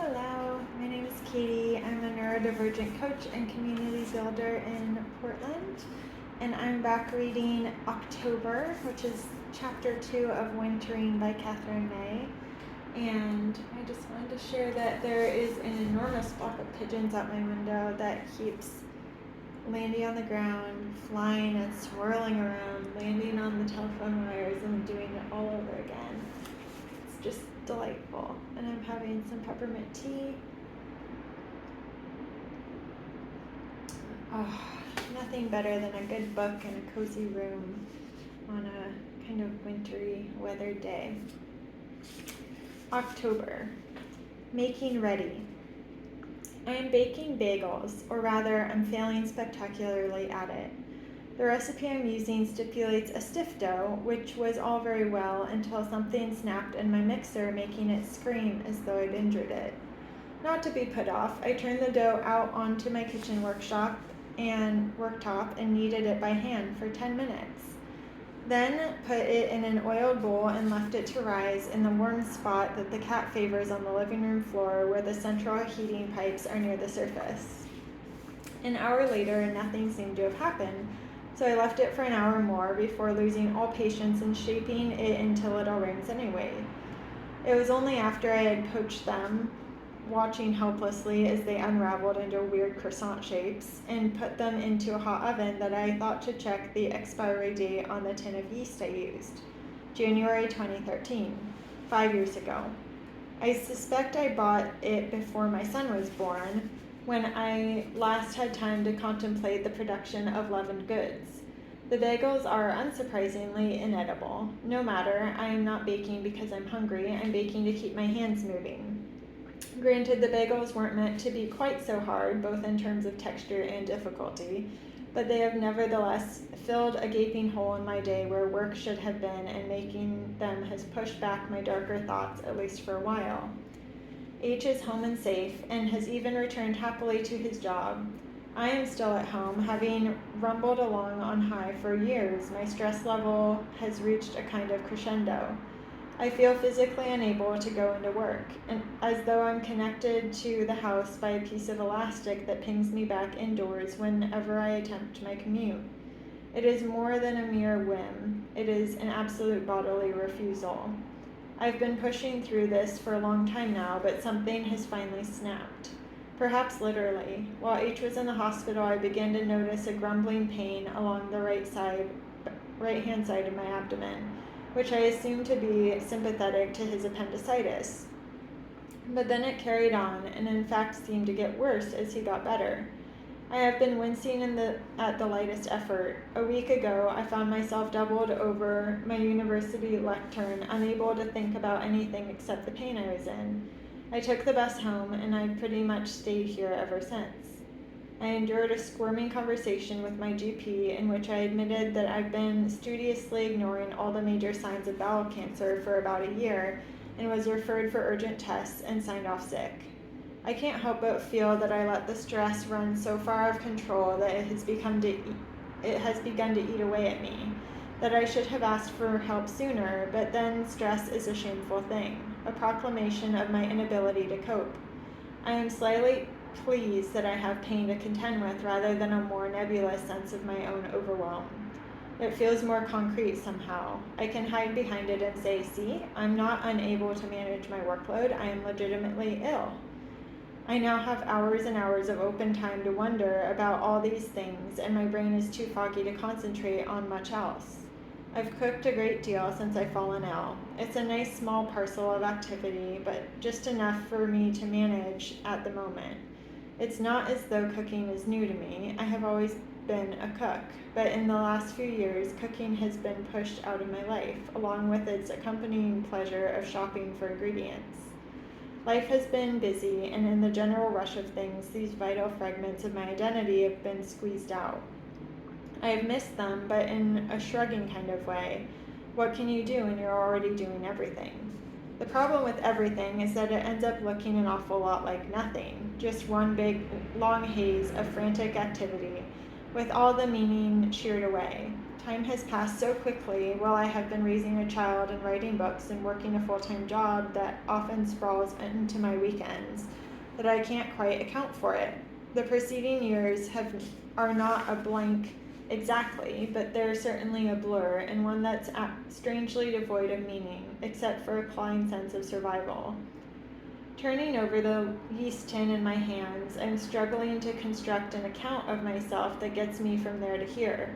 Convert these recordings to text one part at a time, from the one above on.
Hello, my name is Katie. I'm a neurodivergent coach and community builder in Portland, and I'm back reading October, which is chapter 2 of Wintering by Katherine. And I just wanted to share that there is an enormous flock of pigeons out my window that keeps landing on the ground, flying and swirling around, landing on the telephone wires and doing it all over again. It's just delightful. And I'm having some peppermint tea. Oh, nothing better than a good book in a cozy room on a kind of wintry weathered day. October. Making ready. I am baking bagels, or rather, I'm failing spectacularly at it. The recipe I'm using stipulates a stiff dough, which was all very well until something snapped in my mixer, making it scream as though I'd injured it. Not to be put off, I turned the dough out onto my kitchen worktop and kneaded it by hand for 10 minutes. Then put it in an oiled bowl and left it to rise in the warm spot that the cat favors on the living room floor where the central heating pipes are near the surface. An hour later, nothing seemed to have happened, so I left it for an hour more before losing all patience and shaping it into little rings anyway. It was only after I had poached them, watching helplessly as they unraveled into weird croissant shapes, and put them into a hot oven that I thought to check the expiry date on the tin of yeast I used. January 2013, 5 years ago. I suspect I bought it before my son was born, when I last had time to contemplate the production of leavened goods. The bagels are unsurprisingly inedible. No matter, I am not baking because I'm hungry, I'm baking to keep my hands moving. Granted, the bagels weren't meant to be quite so hard, both in terms of texture and difficulty, but they have nevertheless filled a gaping hole in my day where work should have been, and making them has pushed back my darker thoughts, at least for a while. H is home and safe, and has even returned happily to his job. I am still at home, having rumbled along on high for years. My stress level has reached a kind of crescendo. I feel physically unable to go into work, and as though I'm connected to the house by a piece of elastic that pings me back indoors whenever I attempt my commute. It is more than a mere whim. It is an absolute bodily refusal. I've been pushing through this for a long time now, but something has finally snapped. Perhaps literally. While H was in the hospital, I began to notice a grumbling pain along the right-hand side of my abdomen, which I assumed to be sympathetic to his appendicitis. But then it carried on, and in fact seemed to get worse as he got better. I have been wincing at the lightest effort. A week ago, I found myself doubled over my university lectern, unable to think about anything except the pain I was in. I took the bus home, and I've pretty much stayed here ever since. I endured a squirming conversation with my GP in which I admitted that I've been studiously ignoring all the major signs of bowel cancer for about a year, and was referred for urgent tests and signed off sick. I can't help but feel that I let the stress run so far out of control that it has begun to eat away at me, that I should have asked for help sooner, but then stress is a shameful thing, a proclamation of my inability to cope. I am slightly pleased that I have pain to contend with rather than a more nebulous sense of my own overwhelm. It feels more concrete somehow. I can hide behind it and say, see, I'm not unable to manage my workload, I am legitimately ill. I now have hours and hours of open time to wonder about all these things, and my brain is too foggy to concentrate on much else. I've cooked a great deal since I've fallen ill. It's a nice small parcel of activity, but just enough for me to manage at the moment. It's not as though cooking is new to me. I have always been a cook, but in the last few years, cooking has been pushed out of my life, along with its accompanying pleasure of shopping for ingredients. Life has been busy, and in the general rush of things, these vital fragments of my identity have been squeezed out. I have missed them, but in a shrugging kind of way. What can you do when you're already doing everything? The problem with everything is that it ends up looking an awful lot like nothing, just one big, long haze of frantic activity, with all the meaning sheared away. Time has passed so quickly while I have been raising a child and writing books and working a full-time job that often sprawls into my weekends that I can't quite account for it. The preceding years are not a blank exactly, but they're certainly a blur, and one that's strangely devoid of meaning, except for a clawing sense of survival. Turning over the yeast tin in my hands, I'm struggling to construct an account of myself that gets me from there to here.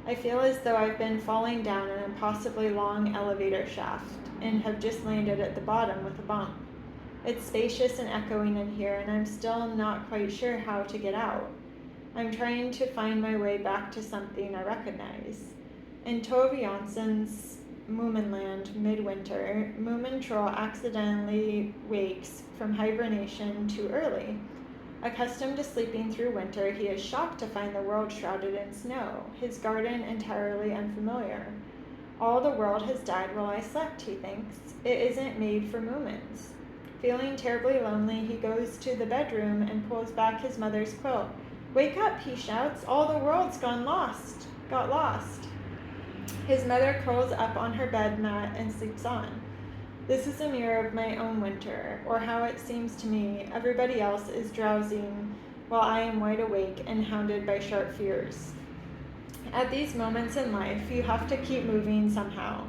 I feel as though I've been falling down an impossibly long elevator shaft and have just landed at the bottom with a bump. It's spacious and echoing in here, and I'm still not quite sure how to get out. I'm trying to find my way back to something I recognize. In Tove Jansson's Moominland Midwinter, Moomin Troll accidentally wakes from hibernation too early. Accustomed to sleeping through winter, he is shocked to find the world shrouded in snow, his garden entirely unfamiliar. All the world has died while I slept, he thinks. It isn't made for Moomins. Feeling terribly lonely, he goes to the bedroom and pulls back his mother's quilt. "Wake up," he shouts. "All the world's got lost. His mother curls up on her bed mat and sleeps on. This is a mirror of my own winter, or how it seems to me. Everybody else is drowsing while I am wide awake and hounded by sharp fears. At these moments in life, you have to keep moving somehow.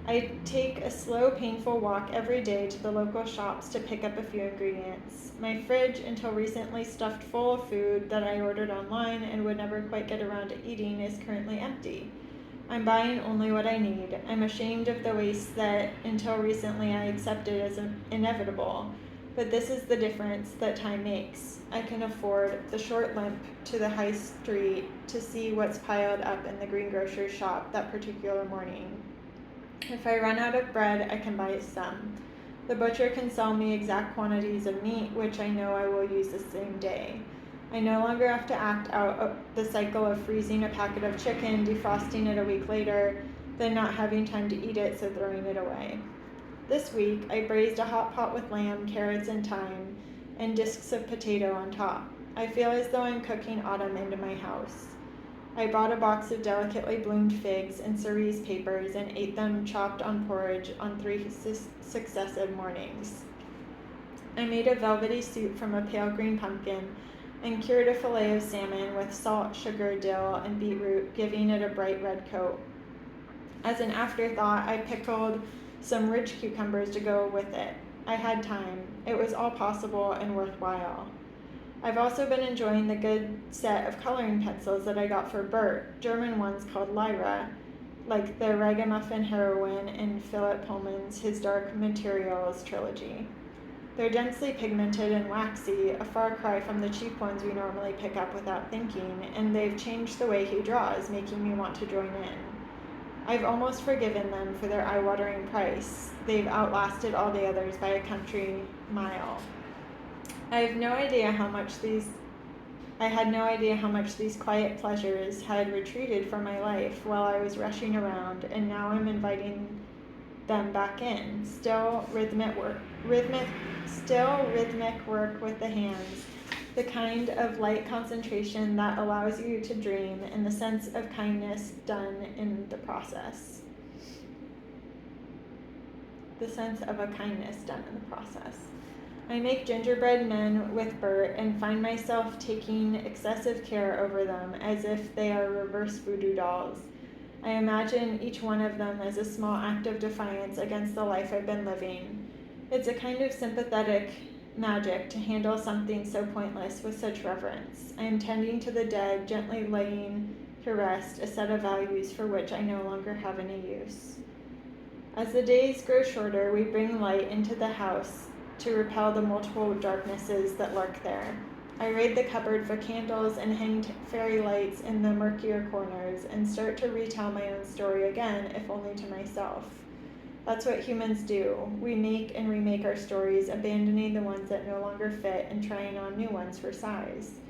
I take a slow, painful walk every day to the local shops to pick up a few ingredients. My fridge, until recently stuffed full of food that I ordered online and would never quite get around to eating, is currently empty. I'm buying only what I need. I'm ashamed of the waste that, until recently, I accepted as inevitable. But this is the difference that time makes. I can afford the short limp to the high street to see what's piled up in the greengrocer's shop that particular morning. If I run out of bread, I can buy some. The butcher can sell me exact quantities of meat, which I know I will use the same day. I no longer have to act out the cycle of freezing a packet of chicken, defrosting it a week later, then not having time to eat it, so throwing it away. This week, I braised a hot pot with lamb, carrots, and thyme, and discs of potato on top. I feel as though I'm cooking autumn into my house. I bought a box of delicately bloomed figs and cerise papers and ate them chopped on porridge on 3 successive mornings. I made a velvety soup from a pale green pumpkin and cured a fillet of salmon with salt, sugar, dill, and beetroot, giving it a bright red coat. As an afterthought, I pickled some ridge cucumbers to go with it. I had time. It was all possible and worthwhile. I've also been enjoying the good set of coloring pencils that I got for Bert, German ones called Lyra, like the Ragamuffin Heroine in Philip Pullman's His Dark Materials trilogy. They're densely pigmented and waxy, a far cry from the cheap ones we normally pick up without thinking, and they've changed the way he draws, making me want to join in. I've almost forgiven them for their eye-watering price. They've outlasted all the others by a country mile. I had no idea how much these quiet pleasures had retreated from my life while I was rushing around, and now I'm inviting them back in. Still rhythmic work with the hands, the kind of light concentration that allows you to dream, and the sense of kindness done in the process. I make gingerbread men with Bert and find myself taking excessive care over them as if they are reverse voodoo dolls. I imagine each one of them as a small act of defiance against the life I've been living. It's a kind of sympathetic magic to handle something so pointless with such reverence. I am tending to the dead, gently laying to rest a set of values for which I no longer have any use. As the days grow shorter, we bring light into the house to repel the multiple darknesses that lurk there. I raid the cupboard for candles and hang fairy lights in the murkier corners and start to retell my own story again, if only to myself. That's what humans do. We make and remake our stories, abandoning the ones that no longer fit and trying on new ones for size.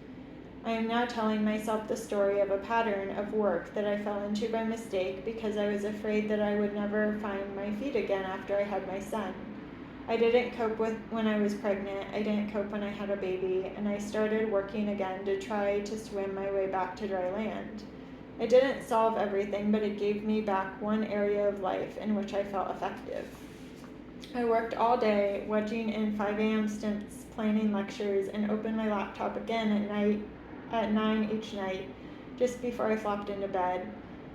I am now telling myself the story of a pattern of work that I fell into by mistake because I was afraid that I would never find my feet again after I had my son. I didn't cope when I was pregnant, I didn't cope when I had a baby, and I started working again to try to swim my way back to dry land. It didn't solve everything, but it gave me back one area of life in which I felt effective. I worked all day, wedging in 5 a.m. stints, planning lectures, and opened my laptop again at 9 each night, just before I flopped into bed.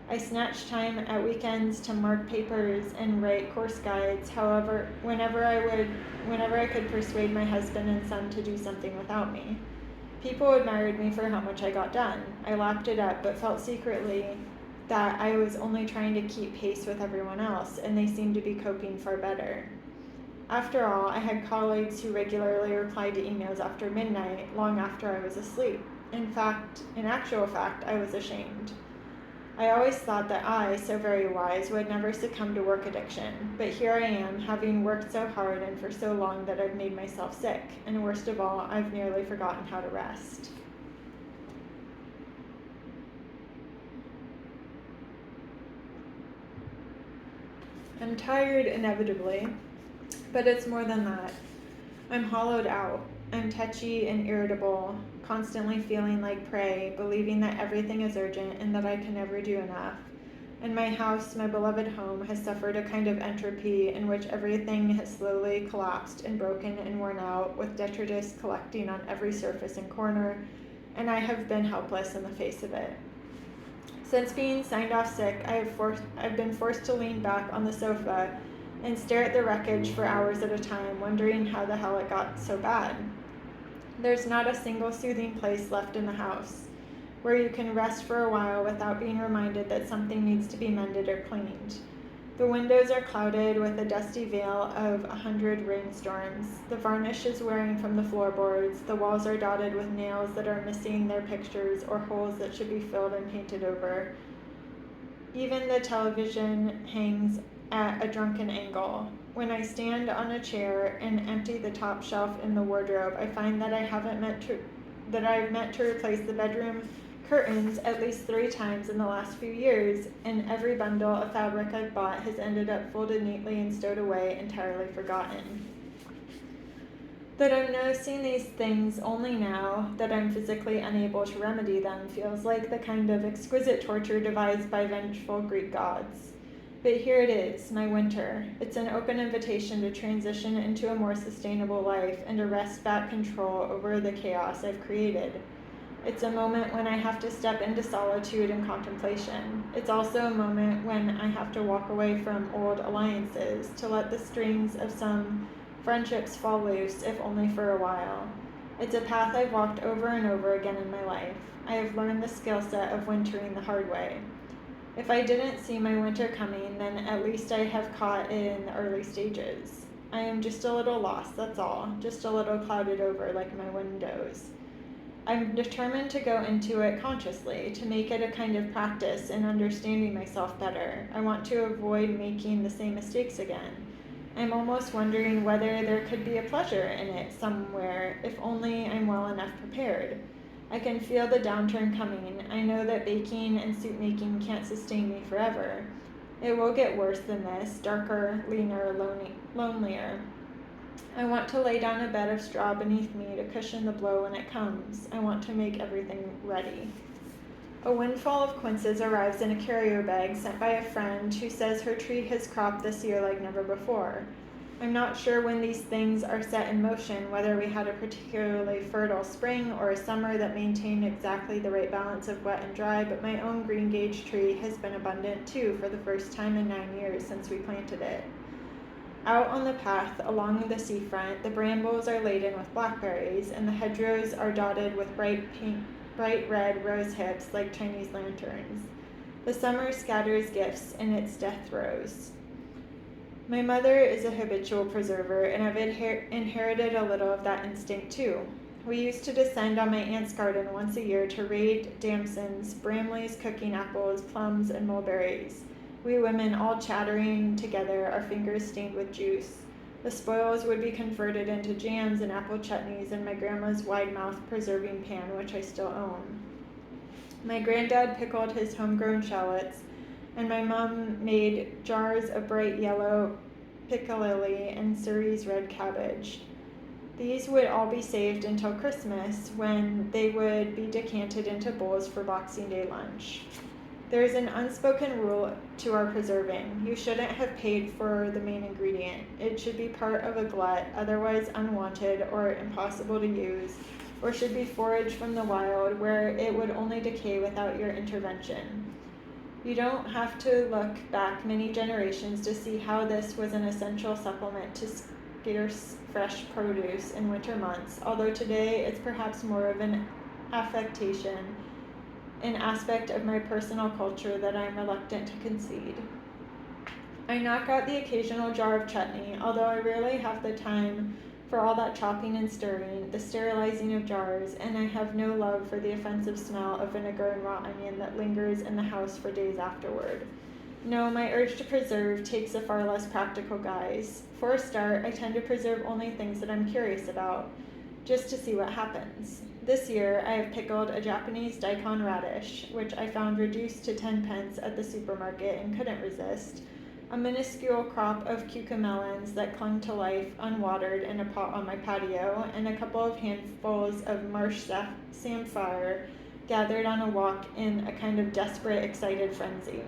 I snatched time at weekends to mark papers and write course guides. However, whenever I could persuade my husband and son to do something without me. People admired me for how much I got done. I lapped it up, but felt secretly that I was only trying to keep pace with everyone else, and they seemed to be coping far better. After all, I had colleagues who regularly replied to emails after midnight, long after I was asleep. In actual fact, I was ashamed. I always thought that I, so very wise, would never succumb to work addiction, but here I am, having worked so hard and for so long that I've made myself sick, and worst of all, I've nearly forgotten how to rest. I'm tired inevitably, but it's more than that. I'm hollowed out. I'm touchy and irritable, constantly feeling like prey, believing that everything is urgent and that I can never do enough. And my house, my beloved home, has suffered a kind of entropy in which everything has slowly collapsed and broken and worn out, with detritus collecting on every surface and corner, and I have been helpless in the face of it. Since being signed off sick, I've been forced to lean back on the sofa and stare at the wreckage for hours at a time, wondering how the hell it got so bad. There's not a single soothing place left in the house where you can rest for a while without being reminded that something needs to be mended or cleaned. The windows are clouded with a dusty veil of 100 rainstorms. The varnish is wearing from the floorboards. The walls are dotted with nails that are missing their pictures or holes that should be filled and painted over. Even the television hangs at a drunken angle. When I stand on a chair and empty the top shelf in the wardrobe, I find that I've meant to replace the bedroom curtains at least 3 times in the last few years, and every bundle of fabric I've bought has ended up folded neatly and stowed away, entirely forgotten. That I'm noticing these things only now that I'm physically unable to remedy them feels like the kind of exquisite torture devised by vengeful Greek gods. But here it is, my winter. It's an open invitation to transition into a more sustainable life and to wrest back control over the chaos I've created. It's a moment when I have to step into solitude and contemplation. It's also a moment when I have to walk away from old alliances, to let the strings of some friendships fall loose, if only for a while. It's a path I've walked over and over again in my life. I have learned the skill set of wintering the hard way. If I didn't see my winter coming, then at least I have caught it in the early stages. I am just a little lost, that's all, just a little clouded over like my windows. I'm determined to go into it consciously, to make it a kind of practice in understanding myself better. I want to avoid making the same mistakes again. I'm almost wondering whether there could be a pleasure in it somewhere, if only I'm well enough prepared. I can feel the downturn coming. I know that baking and soup making can't sustain me forever. It will get worse than this, darker, leaner, lonelier. I want to lay down a bed of straw beneath me to cushion the blow when it comes. I want to make everything ready. A windfall of quinces arrives in a carrier bag sent by a friend who says her tree has cropped this year like never before. I'm not sure when these things are set in motion, whether we had a particularly fertile spring or a summer that maintained exactly the right balance of wet and dry, but my own green gage tree has been abundant too for the first time in 9 years since we planted it. Out on the path along the seafront, the brambles are laden with blackberries, and the hedgerows are dotted with bright red rose hips like Chinese lanterns. The summer scatters gifts in its death throes. My mother is a habitual preserver, and I've inherited a little of that instinct too. We used to descend on my aunt's garden once a year to raid damsons, bramleys cooking apples, plums, and mulberries. We women all chattering together, our fingers stained with juice. The spoils would be converted into jams and apple chutneys in my grandma's wide-mouthed preserving pan, which I still own. My granddad pickled his homegrown shallots, and my mom made jars of bright yellow piccalilli and cerise red cabbage. These would all be saved until Christmas, when they would be decanted into bowls for Boxing Day lunch. There is an unspoken rule to our preserving. You shouldn't have paid for the main ingredient. It should be part of a glut, otherwise unwanted or impossible to use, or should be foraged from the wild, where it would only decay without your intervention. You don't have to look back many generations to see how this was an essential supplement to scarce fresh produce in winter months, although today it's perhaps more of an aspect of my personal culture that I'm reluctant to concede. I knock out the occasional jar of chutney, although I rarely have the time for all that chopping and stirring, the sterilizing of jars, and I have no love for the offensive smell of vinegar and raw onion that lingers in the house for days afterward. No, my urge to preserve takes a far less practical guise. For a start, I tend to preserve only things that I'm curious about, just to see what happens. This year, I have pickled a Japanese daikon radish, which I found reduced to 10 pence at the supermarket and couldn't resist, a minuscule crop of cucamelons that clung to life unwatered in a pot on my patio, and a couple of handfuls of marsh samphire gathered on a walk in a kind of desperate, excited frenzy.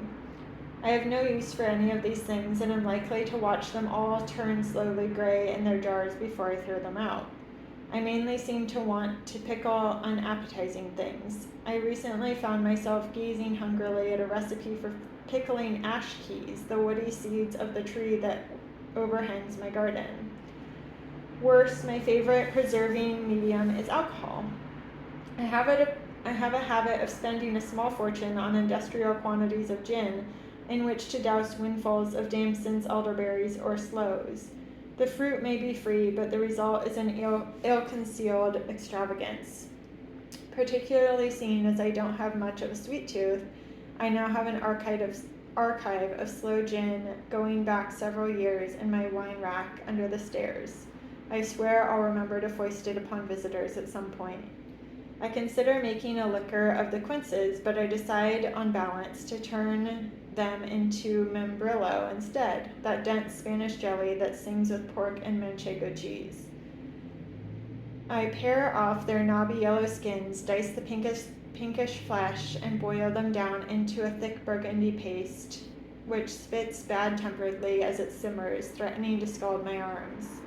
I have no use for any of these things and am likely to watch them all turn slowly gray in their jars before I throw them out. I mainly seem to want to pickle unappetizing things. I recently found myself gazing hungrily at a recipe for pickling ash keys, the woody seeds of the tree that overhangs my garden. Worse, my favorite preserving medium is alcohol. I have a habit of spending a small fortune on industrial quantities of gin in which to douse windfalls of damsons, elderberries, or sloes. The fruit may be free, but the result is an ill-concealed extravagance. Particularly seeing as I don't have much of a sweet tooth, I now have an archive of sloe gin going back several years in my wine rack under the stairs. I swear I'll remember to foist it upon visitors at some point. I consider making a liquor of the quinces, but I decide on balance to turn them into membrillo instead, that dense Spanish jelly that sings with pork and manchego cheese. I pare off their knobby yellow skins, dice the pinkish flesh, and boil them down into a thick burgundy paste, which spits bad-temperedly as it simmers, threatening to scald my arms.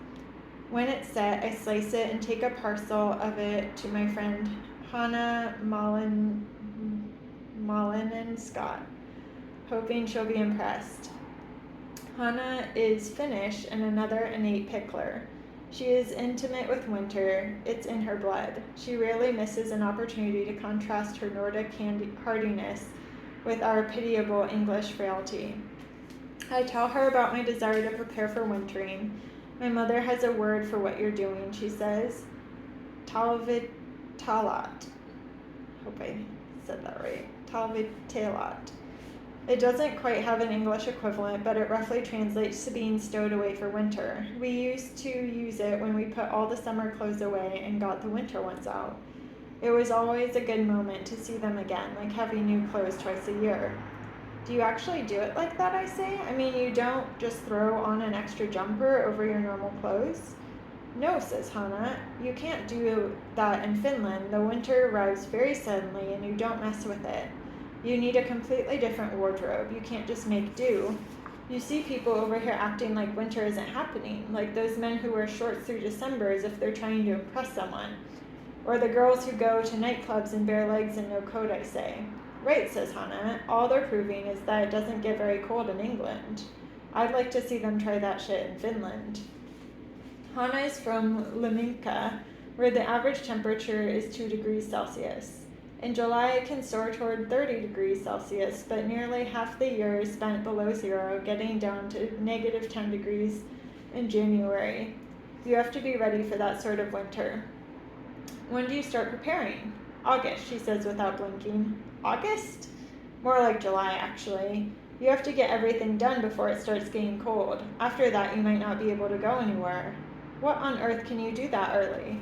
When it's set, I slice it and take a parcel of it to my friend Hannah Mullen and Scott, hoping she'll be impressed. Hannah is Finnish and another innate pickler. She is intimate with winter. It's in her blood. She rarely misses an opportunity to contrast her Nordic hardiness with our pitiable English frailty. I tell her about my desire to prepare for wintering. My mother has a word for what you're doing, she says. Talvitalat. Hope I said that right. Talvitalat. It doesn't quite have an English equivalent, but it roughly translates to being stowed away for winter. We used to use it when we put all the summer clothes away and got the winter ones out. It was always a good moment to see them again, like having new clothes twice a year. Do you actually do it like that, I say? I mean, you don't just throw on an extra jumper over your normal clothes? No, says Hannah. You can't do that in Finland. The winter arrives very suddenly and you don't mess with it. You need a completely different wardrobe. You can't just make do. You see people over here acting like winter isn't happening, like those men who wear shorts through December as if they're trying to impress someone. Or the girls who go to nightclubs in bare legs and no coat, I say. Right, says Hannah. All they're proving is that it doesn't get very cold in England. I'd like to see them try that shit in Finland. Hannah is from Liminka, where the average temperature is 2 degrees Celsius. In July, it can soar toward 30 degrees Celsius, but nearly half the year is spent below zero, getting down to negative 10 degrees in January. You have to be ready for that sort of winter. When do you start preparing? August, she says without blinking. August? More like July, actually. You have to get everything done before it starts getting cold. After that, you might not be able to go anywhere. What on earth can you do that early?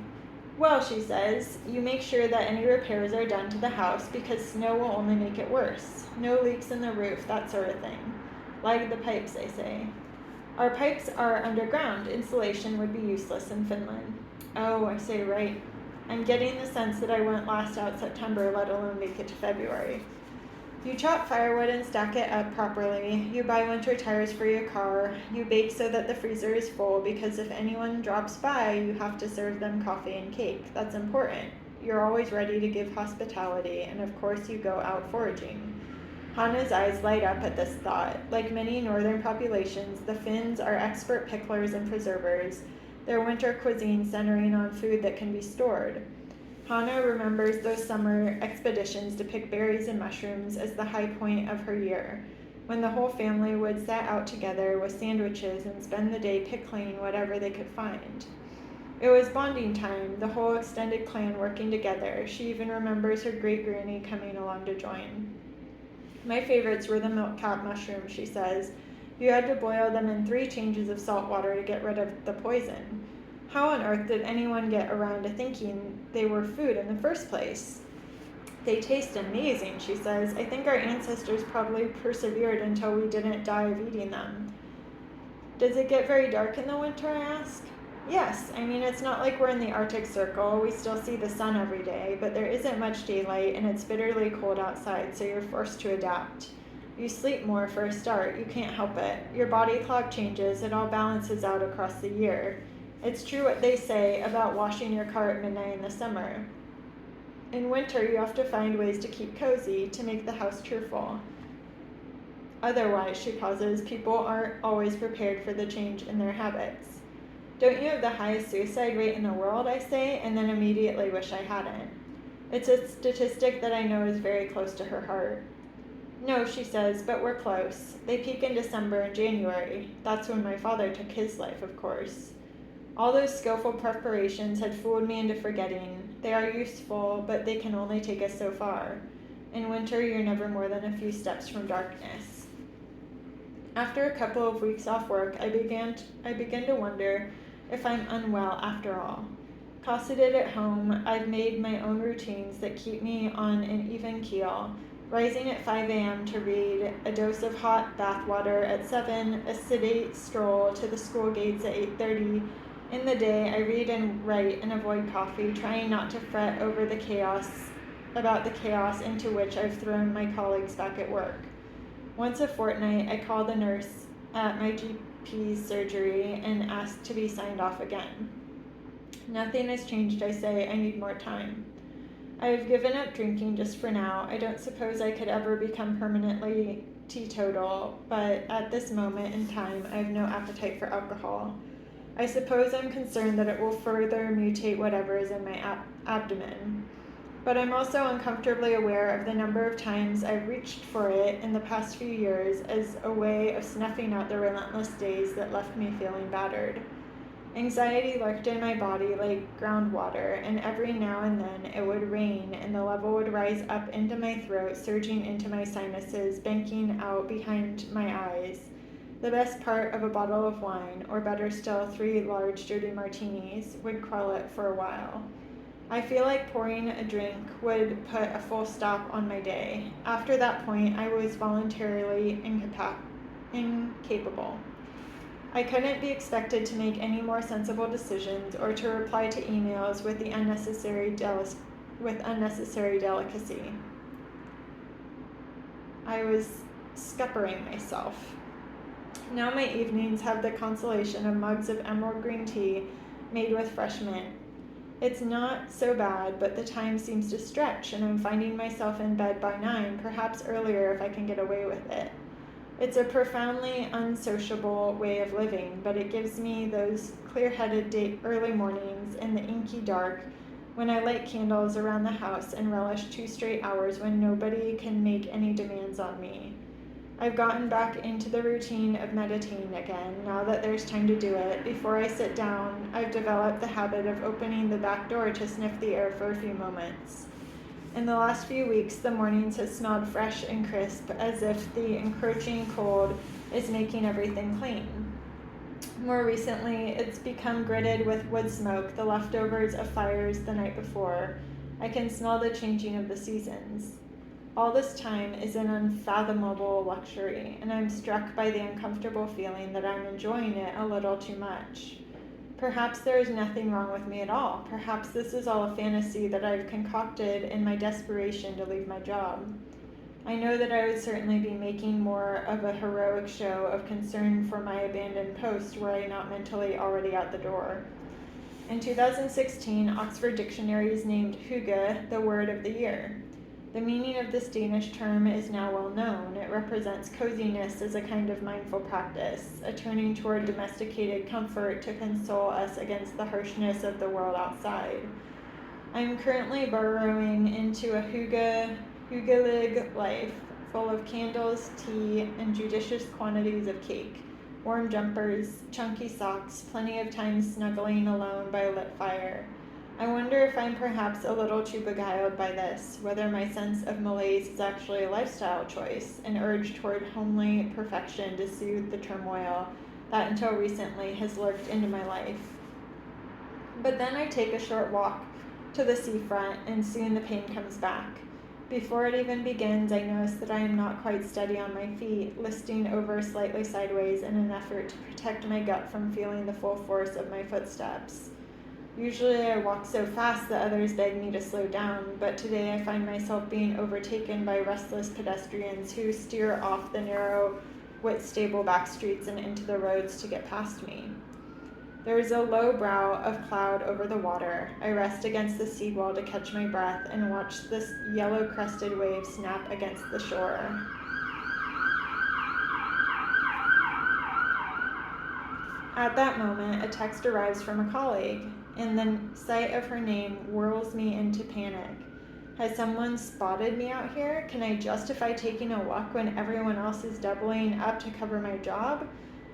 Well, she says, you make sure that any repairs are done to the house because snow will only make it worse. No leaks in the roof, that sort of thing. Like the pipes, I say. Our pipes are underground. Insulation would be useless in Finland. Oh, I say, right. I'm getting the sense that I won't last out September, let alone make it to February. You chop firewood and stack it up properly. You buy winter tires for your car. You bake so that the freezer is full because if anyone drops by, you have to serve them coffee and cake. That's important. You're always ready to give hospitality, and of course, you go out foraging. Hannah's eyes light up at this thought. Like many northern populations, the Finns are expert picklers and preservers, their winter cuisine centering on food that can be stored. Hannah remembers those summer expeditions to pick berries and mushrooms as the high point of her year, when the whole family would set out together with sandwiches and spend the day pickling whatever they could find. It was bonding time, the whole extended clan working together. She even remembers her great-granny coming along to join. My favorites were the milk-cap mushrooms, she says. You had to boil them in 3 changes of salt water to get rid of the poison. How on earth did anyone get around to thinking they were food in the first place? They taste amazing, she says. I think our ancestors probably persevered until we didn't die of eating them. Does it get very dark in the winter, I ask? Yes, I mean, it's not like we're in the Arctic Circle. We still see the sun every day, but there isn't much daylight and it's bitterly cold outside, so you're forced to adapt. You sleep more for a start. You can't help it. Your body clock changes. It all balances out across the year. It's true what they say about washing your car at midnight in the summer. In winter, you have to find ways to keep cozy, to make the house cheerful. Otherwise, she pauses, people aren't always prepared for the change in their habits. Don't you have the highest suicide rate in the world, I say, and then immediately wish I hadn't. It's a statistic that I know is very close to her heart. No, she says, but we're close. They peak in December and January. That's when my father took his life, of course. All those skillful preparations had fooled me into forgetting. They are useful, but they can only take us so far. In winter, you're never more than a few steps from darkness. After a couple of weeks off work, I begin to wonder if I'm unwell after all. Cosseted at home, I've made my own routines that keep me on an even keel. Rising at 5 a.m. to read, a dose of hot bath water at 7, a sedate stroll to the school gates at 8:30. In the day, I read and write and avoid coffee, trying not to fret over about the chaos into which I've thrown my colleagues back at work. Once a fortnight, I call the nurse at my GP's surgery and ask to be signed off again. Nothing has changed, I say. I need more time. I have given up drinking just for now. I don't suppose I could ever become permanently teetotal, but at this moment in time, I have no appetite for alcohol. I suppose I'm concerned that it will further mutate whatever is in my abdomen. But I'm also uncomfortably aware of the number of times I've reached for it in the past few years as a way of snuffing out the relentless days that left me feeling battered. Anxiety lurked in my body like groundwater, and every now and then it would rain and the level would rise up into my throat, surging into my sinuses, banking out behind my eyes. The best part of a bottle of wine, or better still, 3 large dirty martinis, would quell it for a while. I feel like pouring a drink would put a full stop on my day. After that point, I was voluntarily incapable. I couldn't be expected to make any more sensible decisions or to reply to emails with unnecessary delicacy. I was scuppering myself. Now my evenings have the consolation of mugs of emerald green tea made with fresh mint. It's not so bad, but the time seems to stretch, and I'm finding myself in bed by 9, perhaps earlier if I can get away with it. It's a profoundly unsociable way of living, but it gives me those clear-headed early mornings in the inky dark when I light candles around the house and relish 2 straight hours when nobody can make any demands on me. I've gotten back into the routine of meditating again, now that there's time to do it. Before I sit down, I've developed the habit of opening the back door to sniff the air for a few moments. In the last few weeks, the mornings have smelled fresh and crisp, as if the encroaching cold is making everything clean. More recently, it's become gritted with wood smoke, the leftovers of fires the night before. I can smell the changing of the seasons. All this time is an unfathomable luxury, and I'm struck by the uncomfortable feeling that I'm enjoying it a little too much. Perhaps there is nothing wrong with me at all. Perhaps this is all a fantasy that I've concocted in my desperation to leave my job. I know that I would certainly be making more of a heroic show of concern for my abandoned post were I not mentally already out the door. In 2016, Oxford Dictionaries named hygge the word of the year. The meaning of this Danish term is now well known. It represents coziness as a kind of mindful practice, a turning toward domesticated comfort to console us against the harshness of the world outside. I am currently burrowing into a hygge life, full of candles, tea, and judicious quantities of cake, warm jumpers, chunky socks, plenty of time snuggling alone by a lit fire. I wonder if I'm perhaps a little too beguiled by this, whether my sense of malaise is actually a lifestyle choice, an urge toward homely perfection to soothe the turmoil that until recently has lurked into my life. But then I take a short walk to the seafront, and soon the pain comes back. Before it even begins, I notice that I am not quite steady on my feet, listing over slightly sideways in an effort to protect my gut from feeling the full force of my footsteps. Usually I walk so fast that others beg me to slow down, but today I find myself being overtaken by restless pedestrians who steer off the narrow, Whitstable back streets and into the roads to get past me. There is a low brow of cloud over the water. I rest against the seawall to catch my breath and watch this yellow-crested wave snap against the shore. At that moment, a text arrives from a colleague, and the sight of her name whirls me into panic. Has someone spotted me out here? Can I justify taking a walk when everyone else is doubling up to cover my job?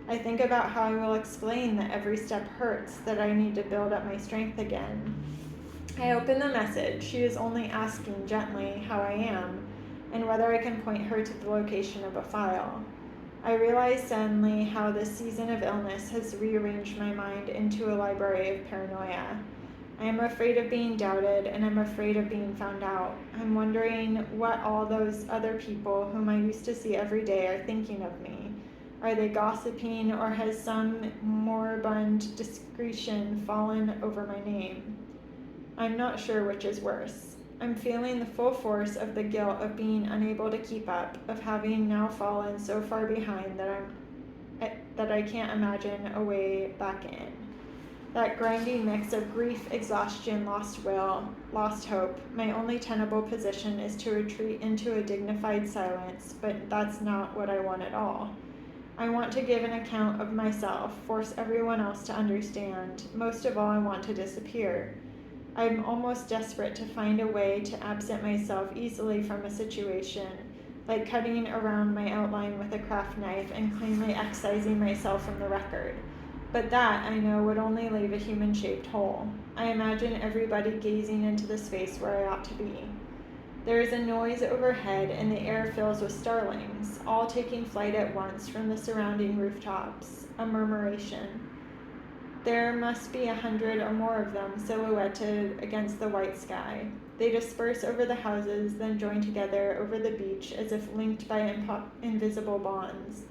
I think about how I will explain that every step hurts, that I need to build up my strength again. I open the message. She is only asking gently how I am and whether I can point her to the location of a file. I realize suddenly how this season of illness has rearranged my mind into a library of paranoia. I am afraid of being doubted, and I'm afraid of being found out. I'm wondering what all those other people whom I used to see every day are thinking of me. Are they gossiping, or has some moribund discretion fallen over my name? I'm not sure which is worse. I'm feeling the full force of the guilt of being unable to keep up, of having now fallen so far behind that I can't imagine a way back in. That grinding mix of grief, exhaustion, lost will, lost hope. My only tenable position is to retreat into a dignified silence, but that's not what I want at all. I want to give an account of myself, force everyone else to understand. Most of all, I want to disappear. I'm almost desperate to find a way to absent myself easily from a situation, like cutting around my outline with a craft knife and cleanly excising myself from the record. But that, I know, would only leave a human-shaped hole. I imagine everybody gazing into the space where I ought to be. There is a noise overhead, and the air fills with starlings, all taking flight at once from the surrounding rooftops, a murmuration. There must be 100 or more of them silhouetted against the white sky. They disperse over the houses, then join together over the beach as if linked by invisible bonds.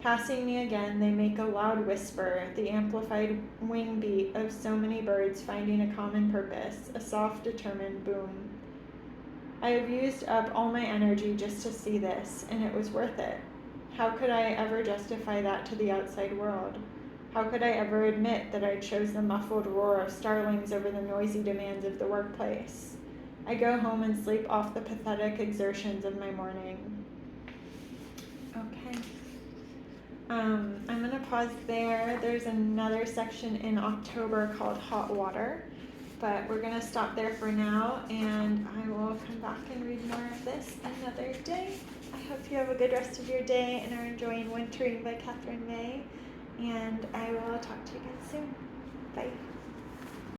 Passing me again, they make a loud whisper, the amplified wing beat of so many birds finding a common purpose, a soft, determined boom. I have used up all my energy just to see this, and it was worth it. How could I ever justify that to the outside world? How could I ever admit that I chose the muffled roar of starlings over the noisy demands of the workplace? I go home and sleep off the pathetic exertions of my morning. Okay. I'm going to pause there. There's another section in October called Hot Water, but we're going to stop there for now, and I will come back and read more of this another day. I hope you have a good rest of your day and are enjoying Wintering by Katherine May, and I will talk to you again soon. Bye.